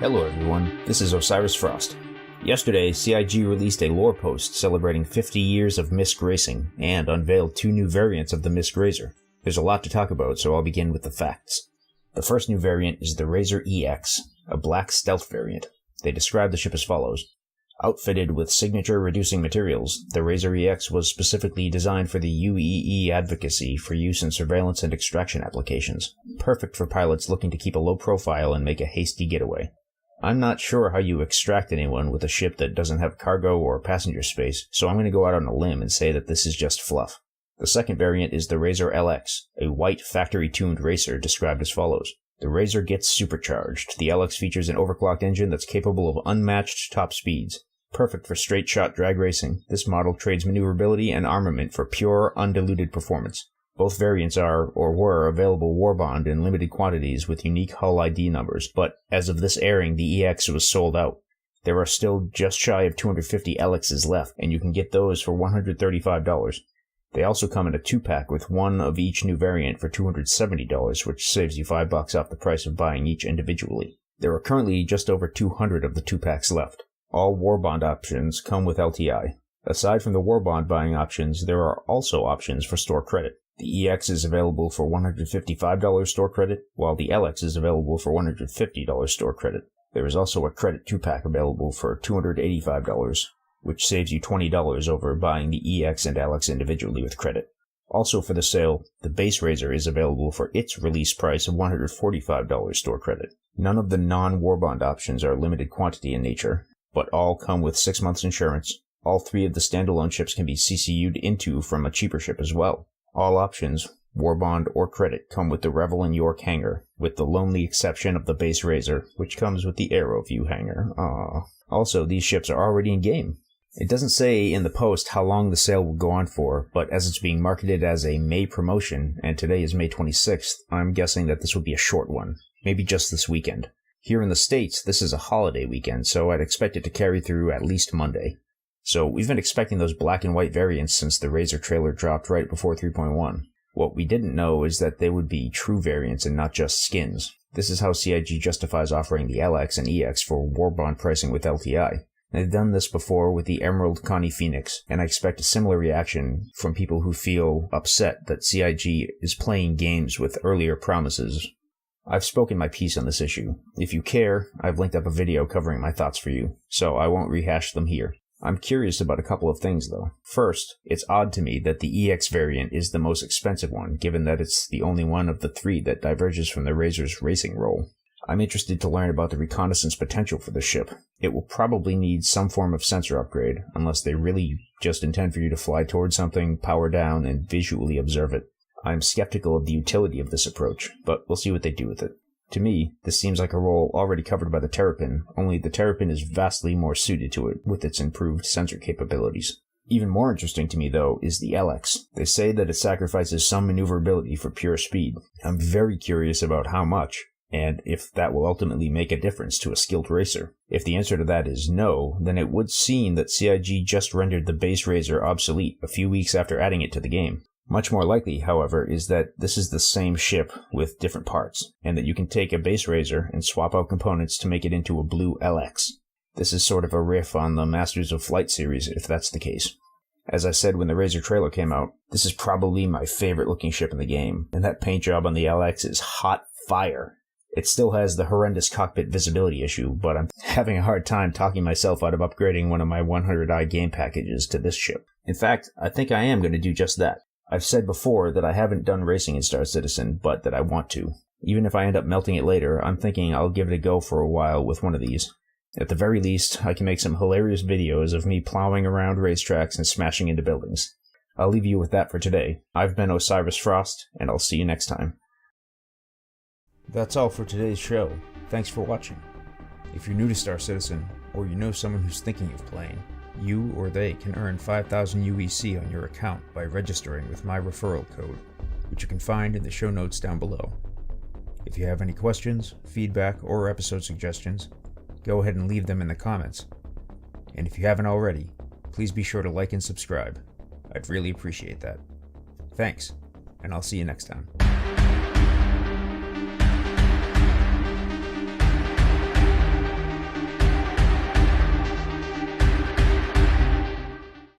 Hello everyone, this is Osiris Frost. Yesterday, CIG released a lore post celebrating 50 years of MISC racing, and unveiled 2 new variants of the MISC Razor. There's a lot to talk about, so I'll begin with the facts. The first new variant is the Razor EX, a black stealth variant. They describe the ship as follows. Outfitted with signature reducing materials, the Razor EX was specifically designed for the UEE advocacy for use in surveillance and extraction applications. Perfect for pilots looking to keep a low profile and make a hasty getaway. I'm not sure how you extract anyone with a ship that doesn't have cargo or passenger space, so I'm going to go out on a limb and say that this is just fluff. The second variant is the Razor LX, a white factory-tuned racer described as follows. The Razor gets supercharged. The LX features an overclocked engine that's capable of unmatched top speeds. Perfect for straight-shot drag racing, this model trades maneuverability and armament for pure, undiluted performance. Both variants are, or were, available warbond in limited quantities with unique hull ID numbers, but as of this airing, the EX was sold out. There are still just shy of 250 LXs left, and you can get those for $135. They also come in a 2-pack with one of each new variant for $270, which saves you $5 off the price of buying each individually. There are currently just over 200 of the 2-packs left. All warbond options come with LTI. Aside from the warbond buying options, there are also options for store credit. The EX is available for $155 store credit, while the LX is available for $150 store credit. There is also a credit 2-pack available for $285, which saves you $20 over buying the EX and LX individually with credit. Also for the sale, the base Razor is available for its release price of $145 store credit. None of the non-warbond options are limited quantity in nature, but all come with 6 months insurance. All 3 of the standalone ships can be CCU'd into from a cheaper ship as well. All options, warbond or credit, come with the Revel and York hangar, with the lonely exception of the base Razor, which comes with the Aero View hangar. Aww. Also, these ships are already in game. It doesn't say in the post how long the sale will go on for, but as it's being marketed as a May promotion, and today is May 26th, I'm guessing that this will be a short one. Maybe just this weekend. Here in the States, this is a holiday weekend, so I'd expect it to carry through at least Monday. So we've been expecting those black and white variants since the Razor trailer dropped right before 3.1. What we didn't know is that they would be true variants and not just skins. This is how CIG justifies offering the LX and EX for warbond pricing with LTI. They've done this before with the Emerald Connie Phoenix, and I expect a similar reaction from people who feel upset that CIG is playing games with earlier promises. I've spoken my piece on this issue. If you care, I've linked up a video covering my thoughts for you, so I won't rehash them here. I'm curious about a couple of things though. First, it's odd to me that the EX variant is the most expensive one, given that it's the only one of the 3 that diverges from the Razor's racing role. I'm interested to learn about the reconnaissance potential for the ship. It will probably need some form of sensor upgrade, unless they really just intend for you to fly towards something, power down, and visually observe it. I'm skeptical of the utility of this approach, but we'll see what they do with it. To me, this seems like a role already covered by the Terrapin, only the Terrapin is vastly more suited to it with its improved sensor capabilities. Even more interesting to me, though, is the LX. They say that it sacrifices some maneuverability for pure speed. I'm very curious about how much, and if that will ultimately make a difference to a skilled racer. If the answer to that is no, then it would seem that CIG just rendered the base Razor obsolete a few weeks after adding it to the game. Much more likely, however, is that this is the same ship with different parts, and that you can take a base Razor and swap out components to make it into a blue LX. This is sort of a riff on the Masters of Flight series, if that's the case. As I said when the Razor trailer came out, this is probably my favorite looking ship in the game, and that paint job on the LX is hot fire. It still has the horrendous cockpit visibility issue, but I'm having a hard time talking myself out of upgrading one of my 100i game packages to this ship. In fact, I think I am going to do just that. I've said before that I haven't done racing in Star Citizen, but that I want to. Even if I end up melting it later, I'm thinking I'll give it a go for a while with one of these. At the very least, I can make some hilarious videos of me plowing around racetracks and smashing into buildings. I'll leave you with that for today. I've been Osiris Frost, and I'll see you next time. That's all for today's show. Thanks for watching. If you're new to Star Citizen, or you know someone who's thinking of playing, you or they can earn 5,000 UEC on your account by registering with my referral code, which you can find in the show notes down below. If you have any questions, feedback, or episode suggestions, go ahead and leave them in the comments. And if you haven't already, please be sure to like and subscribe. I'd really appreciate that. Thanks, and I'll see you next time.